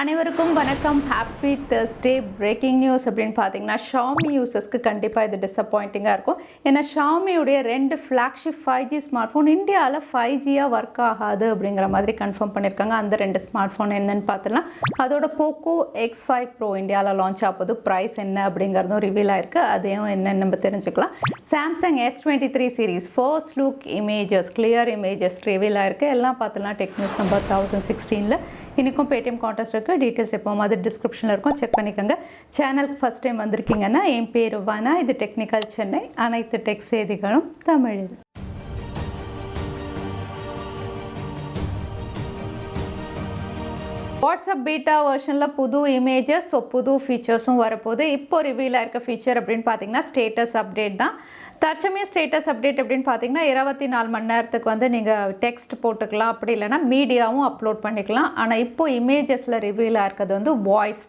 அனைவருக்கும் வணக்கம். Happy Thursday. Breaking news அப்படின்னு பார்த்தீங்கன்னா ஷாமி யூசர்ஸ்க்கு கண்டிப்பாக இது டிசப்பாயிண்டிங்காக இருக்கும். ஏன்னா ஷாமியுடைய 2 ஃப்ளாக்ஷிப் 5G ஸ்மார்ட் ஃபோன் இந்தியாவில் 5Gயாக ஒர்க் ஆகாது அப்படிங்கிற மாதிரி கன்ஃபார்ம் பண்ணியிருக்காங்க. அந்த 2 ஸ்மார்ட் ஃபோன் என்னன்னு பார்த்துலாம். அதோட Poco X5 Pro இந்தியாவில் லான்ச் ஆகுது. ப்ரைஸ் என்ன அப்படிங்கிறதும் ரிவீல் ஆயிருக்கு. அதையும் என்னன்னு நம்ம தெரிஞ்சுக்கலாம். Samsung S23 Series first look images, clear images reveal ஆயிருக்கு. எல்லாம் பார்த்துலாம் டெக் நியூஸ் நம்பர் 1016ல் இன்றைக்கும் பேடிஎம் கான்டெஸ்ட் இருக்குது. டீட்டெயில்ஸ் எப்போ மாதிரி டிஸ்கிரிப்ஷனில் இருக்கும், செக் பண்ணிக்கோங்க. சேனலுக்கு ஃபஸ்ட் டைம் வந்திருக்கீங்கன்னா என் பேர் வானா, இது டெக்னிக்கல் சென்னை. அனைத்து டெக் செய்திகளும் தமிழில். வாட்ஸ்அப் பீட்டா வெர்ஷனில் புது இமேஜஸ், புது ஃபீச்சர்ஸும் வரப்போகுது. இப்போ ரிவீலாக இருக்க ஃபீச்சர் அப்படின்னு பார்த்தீங்கன்னா ஸ்டேட்டஸ் அப்டேட் தான். தற்சமயம் ஸ்டேட்டஸ் அப்டேட் அப்படின்னு பார்த்தீங்கன்னா 24 மணி நேரத்துக்கு வந்து நீங்கள் டெக்ஸ்ட் போட்டுக்கலாம், அப்படி இல்லைனா மீடியாவும் அப்லோட் பண்ணிக்கலாம். ஆனால் இப்போ இமேஜஸில் ரிவீலாக இருக்கிறது வந்து வாய்ஸ்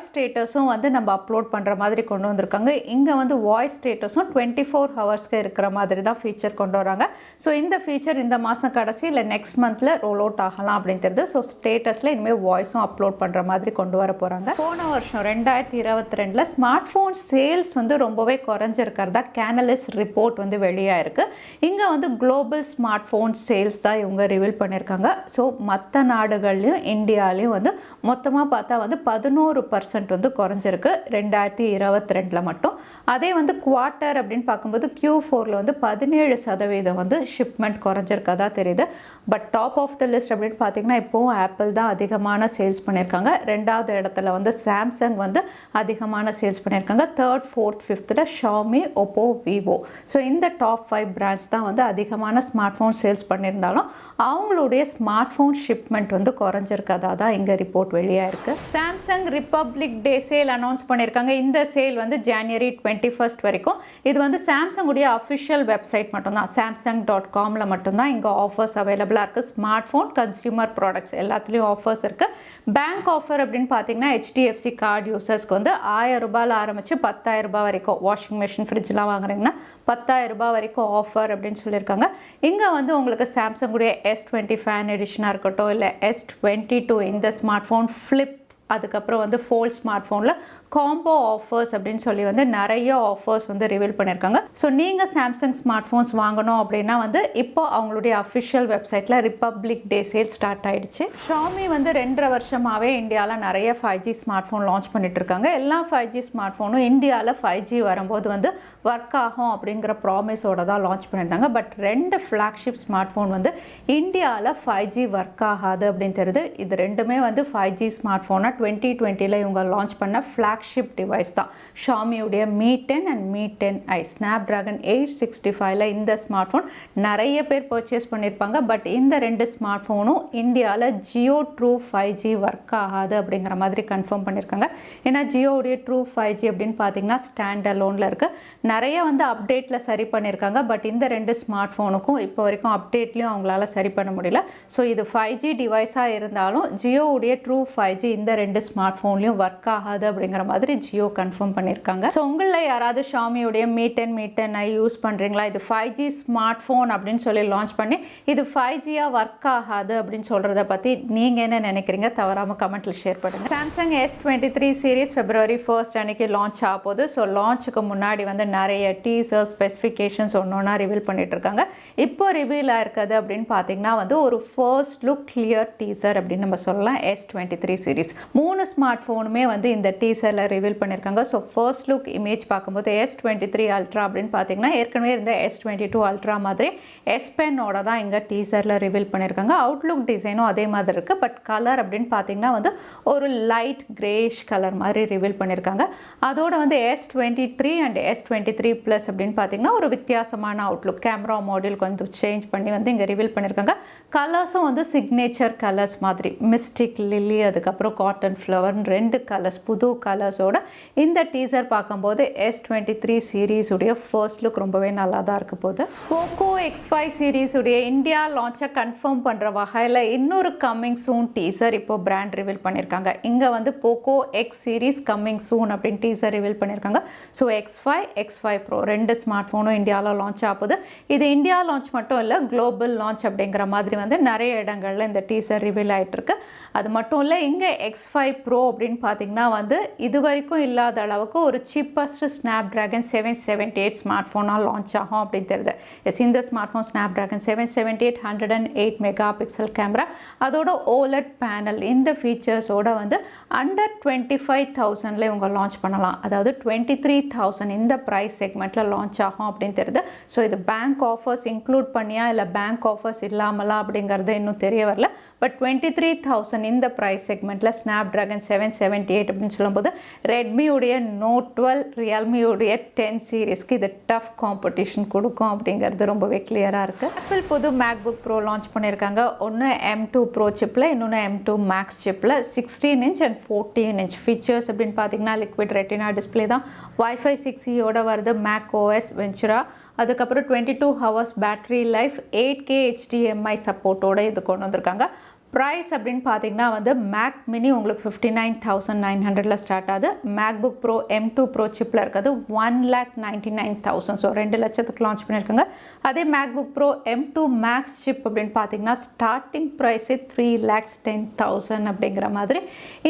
ஸ்டேட்டஸும் வந்து நம்ம அப்லோட் பண்ணுற மாதிரி கொண்டு வந்திருக்காங்க. இங்கே வந்து வாய்ஸ் ஸ்டேட்டஸும் 24 ஹவர்ஸ்க்கு இருக்கிற மாதிரி தான் ஃபீச்சர் கொண்டு வராங்க. ஸோ இந்த ஃபீச்சர் இந்த மாதம் கடைசி இல்லை நெக்ஸ்ட் மந்தில் ரோல் அவுட் ஆகலாம் அப்படின்னு தெரியுது. ஸோ ஸ்டேட்டஸில் இனிமேல் வாய்ஸும் அப்லோட் பண்ணுற மாதிரி கொண்டு வர போகிறாங்க. போன வருஷம் 2022 ஸ்மார்ட் ஃபோன் சேல்ஸ் வந்து ரொம்பவே குறைஞ்சிருக்கிறதா Canalys ரிப்போர்ட் வந்து வெளியாயிருக்கு. இங்கே வந்து குளோபல் ஸ்மார்ட் ஃபோன் சேல்ஸ் தான் இவங்க ரிவீல் பண்ணியிருக்காங்க. ஸோ மற்ற நாடுகள்லையும் இந்தியாலையும் வந்து மொத்தமாக பார்த்தா வந்து 11% வந்து குறைஞ்சிருக்கு 2022 மட்டும். அதே வந்து குவார்ட்டர் அப்படின்னு பார்க்கும்போது Q4ல் வந்து 17% வந்து ஷிப்மெண்ட் குறைஞ்சிருக்கதா தெரியுது. But top of the list அப்படின்னு பார்த்தீங்கன்னா இப்போவும் ஆப்பிள் தான் அதிகமான சேல்ஸ் பண்ணியிருக்காங்க. 2வது இடத்துல வந்து சாம்சங் வந்து அதிகமான சேல்ஸ் பண்ணியிருக்காங்க. 3rd, 4th, 5th Xiaomi, Oppo, Vivo. So இந்த டாப் 5 பிராண்ட்ஸ் தான் வந்து அதிகமான ஸ்மார்ட் ஃபோன் சேல்ஸ் பண்ணியிருந்தாலும் அவங்களுடைய ஸ்மார்ட் ஃபோன் ஷிப்மெண்ட் வந்து குறைஞ்சிருக்கதா தான் இங்கே ரிப்போர்ட் வெளியாயிருக்கு. Samsung republic day sale announce பண்ணியிருக்காங்க. இந்த சேல் வந்து January 21 வரைக்கும். இது வந்து சாம்சங்குடைய அஃபிஷியல் வெப்சைட் மட்டும்தான், samsung.comல மட்டும்தான் இங்கே ஆஃபர்ஸ் அவைலபிளாக இருக்குது. ஸ்மார்ட் ஃபோன், கன்சியூமர் ப்ராடக்ட்ஸ் எல்லாத்துலேயும் ஆஃபர்ஸ் இருக்குது. பேங்க் ஆஃபர் அப்படின்னு பார்த்தீங்கன்னா HDFC கார்டு யூசர்ஸ்க்கு வந்து 1000 ரூபாயில் ஆரம்பித்து 10,000 ரூபாய் வரைக்கும், வாஷிங் மிஷின், ஃப்ரிட்ஜ்லாம் வாங்குறீங்கன்னா 10,000 ரூபாய் வரைக்கும் ஆஃபர் அப்படின்னு சொல்லியிருக்காங்க. இங்கே வந்து உங்களுக்கு சாம்சங்குடைய S20 ஃபேன் எடிஷனாக இருக்கட்டும், இல்லை S22 இந்த ஸ்மார்ட் ஃபோன் ஃப்ளிப், அதுக்கப்புறம் வந்து ஃபோல்ட் ஸ்மார்ட் ஃபோனில் காம்போ ஆஃபர்ஸ் அப்படின்னு சொல்லி வந்து நிறைய ஆஃபர்ஸ் வந்து ரிவீல் பண்ணியிருக்காங்க. ஸோ நீங்கள் சாம்சங் ஸ்மார்ட் ஃபோன்ஸ் வாங்கணும் அப்படின்னா வந்து இப்போ அவங்களுடைய அஃபிஷியல் வெப்சைட்டில் ரிப்பப்ளிக் டே சேல் ஸ்டார்ட் ஆகிடுச்சு. ஷாமி வந்து 2.5 வருஷமாகவே இந்தியாவில் நிறைய 5G ஸ்மார்ட் ஃபோன் லான்ச் பண்ணிட்டு இருக்காங்க. எல்லா 5G ஸ்மார்ட் ஃபோனும் இந்தியாவில் 5G வரும்போது வந்து ஒர்க் ஆகும் அப்படிங்கிற ப்ராமிஸோட தான் லான்ச் பண்ணியிருந்தாங்க. பட் 2 ஃப்ளாக்ஷிப் ஸ்மார்ட் ஃபோன் வந்து இந்தியாவில் 5G ஒர்க் ஆகாது அப்படின்னு தெரியுது. இது ரெண்டுமே வந்து 5G ஸ்மார்ட் ஃபோனாக 2020ல் இவங்க லான்ச் பண்ண ஃப்ளாக்ஷிப் டிவைஸ் தான். ஷாமியுடைய Mi 10 and Mi 10i Snapdragon 865ல் இந்த ஸ்மார்ட் ஃபோன் நிறைய பேர் பர்ச்சேஸ் பண்ணியிருப்பாங்க. பட் இந்த 2 ஸ்மார்ட் ஃபோனும் இந்தியாவில் ஜியோ ட்ரூ 5G ஒர்க் ஆகாது அப்படிங்கிற மாதிரி கன்ஃபார்ம் பண்ணியிருக்காங்க. ஏன்னா ஜியோடைய ட்ரூ 5G அப்படின்னு பார்த்தீங்கன்னா ஸ்டாண்ட் அலோனில் இருக்குது. நிறைய வந்து அப்டேட்டில் சரி பண்ணியிருக்காங்க. பட் இந்த 2 ஸ்மார்ட் ஃபோனுக்கும் இப்போ வரைக்கும் அப்டேட்லேயும் அவங்களால சரி பண்ண முடியல. ஸோ இது 5G டிவைஸாக இருந்தாலும் ஜியோவுடைய ட்ரூ 5G இந்த 2 ஸ்மார்ட் ஃபோன்லையும் ஒர்க் ஆகாது அப்படிங்கிற மாதிரி ஜியோ கன்ஃபார்ம் பண்ணியிருக்காங்க. ஸோ உங்களில் யாராவது ஷாமியுடைய Mi 10, Mi 10i யூஸ் பண்ணுறீங்களா? இது 5G ஸ்மார்ட் ஃபோன் அப்படின்னு சொல்லி லான்ச் பண்ணி இது 5Gயாக ஒர்க் ஆகாது அப்படின்னு சொல்கிறத பற்றி நீங்கள் என்ன நினைக்கிறீங்க? தவறாமல் கமெண்ட்டில் ஷேர் பண்ணுங்கள். சாம்சங் S23 சீரீஸ் February 1 அன்னைக்கு லான்ச் ஆக போகுது. ஸோ லான்ச்சுக்கு முன்னாடி வந்து நிறைய டீசர் ஸ்பெசிஃபிகேஷன்ஸ் ஒன்றா ரிவீல் பண்ணிட்டு இருக்காங்க. இப்போ ரிவீல் ஆயிருக்குது அப்படின்னு பார்த்தீங்கன்னா வந்து ஒரு ஃபர்ஸ்ட் லுக் கிளியர் டீசர் அப்படின்னு நம்ம சொல்லலாம். S23 சீரீஸ் 3 ஸ்மார்ட் ஃபோனுமே வந்து இந்த டீசரில் ரிவீல் பண்ணியிருக்காங்க. ஸோ ஃபர்ஸ்ட் லுக் இமேஜ் பார்க்கும்போது S23 அல்ட்ரா அப்படின்னு பார்த்தீங்கன்னா ஏற்கனவே இருந்த S22 அல்ட்ரா மாதிரி S Penஓட தான் இங்கே டீசரில் ரிவீல் பண்ணியிருக்காங்க. அவுட்லுக் டிசைனும் அதே மாதிரி இருக்குது. பட் கலர் அப்படின்னு பார்த்தீங்கன்னா வந்து ஒரு லைட் கிரேஷ் கலர் மாதிரி ரிவீல் பண்ணியிருக்காங்க. அதோட வந்து S23 அண்ட் S23 ப்ளஸ் அப்படின்னு பார்த்தீங்கன்னா ஒரு வித்தியாசமான அவுட்லுக், கேமரா மாடியூல் கொஞ்சம் சேஞ்ச் பண்ணி வந்து இங்கே ரிவீல் பண்ணியிருக்காங்க. கலர்ஸும் வந்து சிக்னேச்சர் கலர்ஸ் மாதிரி மிஸ்டிக், லில்லி, அதுக்கப்புறம் காட்டன் அண்ட் ஃப்ளவர் ரெண்டு கலர்ஸ் புது கலர்ஸோட இந்த டீசர் பார்க்கும்போது S23 சீரீஸ் உடைய ஃபர்ஸ்ட் லுக் ரொம்பவே நல்லா தான் இருக்க போகுது. Poco X5 சீரீஸ் உடைய இந்தியா லான்ச்சை கன்ஃபார்ம் பண்ணுற வகையில் இன்னொரு கம்மிங் சூன் டீசர் இப்போ பிராண்ட் ரிவீல் பண்ணியிருக்காங்க. இங்கே வந்து Poco X series coming soon அப்படின்னு டீசர் ரிவீல் பண்ணியிருக்காங்க. ஸோ X5 X5 Pro ரெண்டு ஸ்மார்ட் ஃபோனும் இந்தியாவில் லான்ச் ஆகுது. இது இந்தியா லான்ச் மட்டும் இல்லை, குளோபல் லான்ச் அப்படிங்கிற மாதிரி வந்து நிறைய இடங்களில் இந்த டீசர் ரிவீல் ஆகிட்டு இருக்கு. அது மட்டும் இல்லை, இங்கே X5 Pro அப்படின்னு பார்த்தீங்கன்னா வந்து இது வரைக்கும் இல்லாத அளவுக்கு ஒரு சீப்பஸ்ட் ஸ்னாப்ட்ராகன் 778 ஸ்மார்ட் ஃபோனாக லான்ச் ஆகும் அப்படின்னு தெரியுது. எஸ், இந்த smart phone Snapdragon 778 108 mega pixel camera, அதோட OLED பேனல், இந்த ஃபீச்சர்ஸோட வந்து அண்டர் 25,000ல இவங்க லான்ச் பண்ணலாம். அதாவது 23,000 இந்த ப்ரைஸ் செக்மெண்ட்டில் லான்ச் ஆகும் அப்படின்னு தெரியுது. ஸோ இது பேங்க் ஆஃபர்ஸ் இன்க்ளூட் பண்ணியா இல்லை பேங்க் ஆஃபர்ஸ் இல்லாமலா அப்படிங்கிறது இன்னும் தெரிய வரல. பட் 23,000 இந்த ப்ரைஸ் செக்மெண்ட்டில் ஸ்னாப்ட்ராகன் 778 அப்படின்னு சொல்லும்போது ரெட்மியுடைய Note 12, ரியல்மியுடைய 10 சீரீஸ்க்கு இது டஃப் காம்படிஷன் கொடுக்கும் அப்படிங்கிறது ரொம்பவே கிளியராக இருக்குது. ஆப்பிள் புது MacBook Pro லான்ச் பண்ணியிருக்காங்க. ஒன்று M2 Pro சிப்பில், இன்னொன்று M2 Max சிப்பில். 16 inch and 14 inch ஃபீச்சர்ஸ் அப்படின்னு பார்த்தீங்கன்னா லிக்விட் ரெட்டினா டிஸ்பிளே தான். Wi-Fi 6E வருது, macOS Ventura, அதுக்கப்புறம் 22 hours battery life, 8K HDMI சப்போர்ட்டோட இது கொண்டு வந்திருக்காங்க. ப்ரைஸ் அப்படின்னு பார்த்தீங்கன்னா வந்து மேக் மினி உங்களுக்கு 59,900ல ஸ்டார்ட் ஆகுது. MacBook Pro M2 Pro சிப்பில் இருக்கிறது 1,99,000. ஸோ 2 லட்சத்துக்கு லான்ச் பண்ணியிருக்காங்க. அதே MacBook Pro M2 Max chip அப்படின்னு பார்த்தீங்கன்னா ஸ்டார்டிங் ப்ரைஸே 3,10,000 அப்படிங்கிற மாதிரி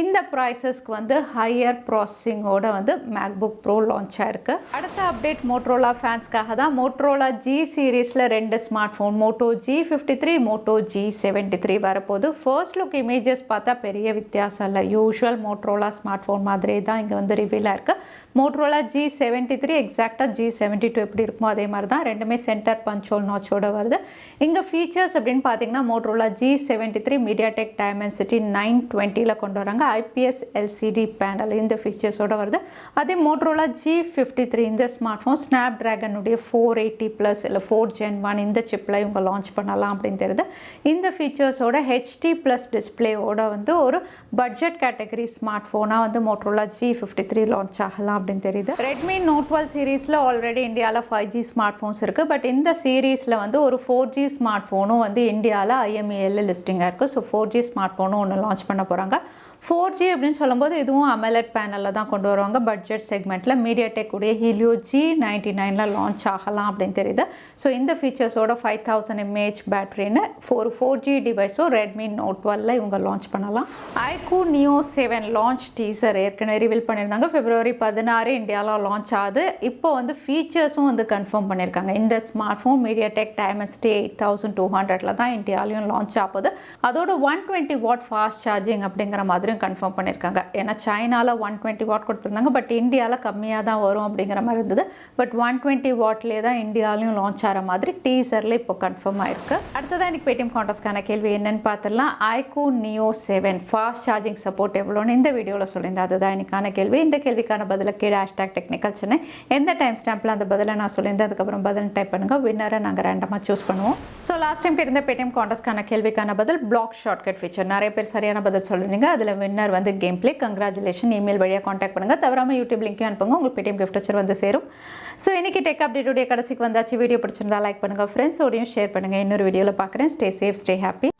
இந்த ப்ரைஸஸ்க்கு வந்து ஹையர் ப்ராசஸிங்கோட வந்து MacBook Pro லான்ச் ஆயிருக்கு. அடுத்த அப்டேட் மோட்டோரோலா ஃபேன்ஸ்க்காக தான். மோட்டோரோலா G சீரீஸில் 2 smart phone Moto G53, Moto G73 வரப்போகுது. ஃபர்ஸ்ட் லுக் இமேஜஸ் பார்த்தா பெரிய வித்தியாசம் இல்லை, யூஷுவல் மோட்டோரோலா ஸ்மார்ட் ஃபோன் மாதிரியே தான் இங்கே வந்து ரிவீல் ஆயிருக்கு. மோட்டோரோலா G73 எக்ஸாக்டாக G72 எப்படி இருக்குமோ அதே மாதிரி தான். ரெண்டுமே சென்டர் பஞ்ச்-ஹோல் நாச்சோட வருது. இங்கே ஃபீச்சர்ஸ் அப்படின்னு பார்த்தீங்கன்னா மோட்டோரோலா G73 MediaTek Dimensity 920ல கொண்டு வராங்க. IPS LCD பேனல் இந்த ஃபீச்சர்ஸோட வருது. அதே மோட்டோரோலா G53 இந்த ஸ்மார்ட் ஃபோன் ஸ்னாப்ட்ராகனுடைய 480+ இல்லை 4 Gen 1 இந்த சிப்பில் இவங்க லான்ச் பண்ணலாம் அப்படின்னு தெரியுது. இந்த ஃபீச்சர்ஸோட HD+ டிஸ்பிளேயோட வந்து ஒரு பட்ஜெட் கேட்டகரி ஸ்மார்ட் ஃபோனாக வந்து மோட்டோரோலா G53 லான்ச் ஆகலாம் அப்படின்னு தெரியுது. ரெட்மி Note 12 சீரீஸில் ஆல்ரெடி இந்தியாவில் 5G ஸ்மார்ட் ஃபோன்ஸ் இருக்குது. பட் இந்த சீரீஸில் வந்து ஒரு 4G ஸ்மார்ட் ஃபோனும் வந்து இந்தியாவில் IMEIல லிஸ்டிங்காக இருக்குது. ஸோ 4G ஸ்மார்ட் ஃபோனும் ஒன்று லான்ச் பண்ண போகிறாங்க. 4G அப்படின்னு சொல்லும்போது இதுவும் AMOLED பேனலில் தான் கொண்டு வருவாங்க. பட்ஜெட் செக்மெண்ட்டில் MediaTek உடைய Helio G99ல லான்ச் ஆகலாம் அப்படின்னு தெரியுது. ஸோ இந்த ஃபீச்சர்ஸோட 5000 mAh பேட்டரின்னு 4G டிவைஸும் ரெட்மி Note 12ல இவங்க லான்ச் பண்ணலாம். iQOO Neo 7 லான்ச் டீசர் ஏற்கனவே ரிவீல் பண்ணியிருந்தாங்க. February 16 இந்தியாவில் லான்ச் ஆகுது. இப்போ வந்து ஃபீச்சர்ஸும் வந்து கன்ஃபார்ம் பண்ணியிருக்காங்க. இந்த ஸ்மார்ட் ஃபோன் MediaTek Dimensity 8200ல தான் இந்தியாவிலையும் லான்ச் ஆகுது. அதோட 120 வாட் ஃபாஸ்ட் சார்ஜிங் அப்படிங்கிற மாதிரி கன்ஃபார்ம் பண்ணியிருக்காங்க. ஏன்னா சைனால 120 வாட் கொடுத்துருந்தாங்க, பட் இந்தியாவில் கம்மியாக தான் வரும் அப்படிங்கிற மாதிரி இருந்தது. பட் 120 வாட்லேயே தான் இந்தியாவிலையும் லான்ச் ஆகிற மாதிரி டீசரில் இப்போ கன்ஃபார்ம் ஆயிருக்கு. அடுத்ததான் எனக்கு பேடிஎம் கான்டெஸ்ட்கான கேள்வி என்னன்னு பார்த்துடலாம். iQOO Neo 7 fast charging support எவ்வளோன்னு இந்த வீடியோவில் சொல்லியிருந்தேன். அதுதான் எனக்கான கேள்வி. இந்த கேள்விக்கான பதிலை கீழே #Technical Chennai எந்த டைம் ஸ்டாம்பில் அந்த பதிலை நான் சொல்லியிருந்தேன். அதுக்கப்புறம் பதில் டைப் பண்ணுங்கள். வின்னரை நாங்கள் ரேண்டமாக சூஸ் பண்ணுவோம். ஸோ லாஸ்ட் டைம் கேட்டிருந்த பேடிஎம் கான்டெஸ்ட்கான கேள்விக்கான பதில் பிளாக் ஷார்ட்கட் ஃபீச்சர். நிறைய பேர் சரியான பதில் சொல்லியிருந்தீங்க. அதில் வின்னர் வந்து கேம் பிளே. கங்க்ராச்சுலேஷன். இமெயில் வழியாக காண்டாக்ட் பண்ணுங்கள். தவறாமல் யூடியூப் லிங்க்கையும் அனுப்புங்க. உங்களுக்கு பேடிஎம் கிஃப்ட் வச்சர் வந்து சேரும். ஸோ இன்றைக்கி டெக் அப்டேட்டுடைய கடைசிக்கு வந்தாச்சு. வீடியோ பிடிச்சிருந்தா லைக் பண்ணுங்கள், ஃப்ரெண்ட்ஸோடையும் ஷேர் பண்ணுங்கள். இன்னொரு வீடியோவில் பார்க்குறேன். Stay safe, stay happy.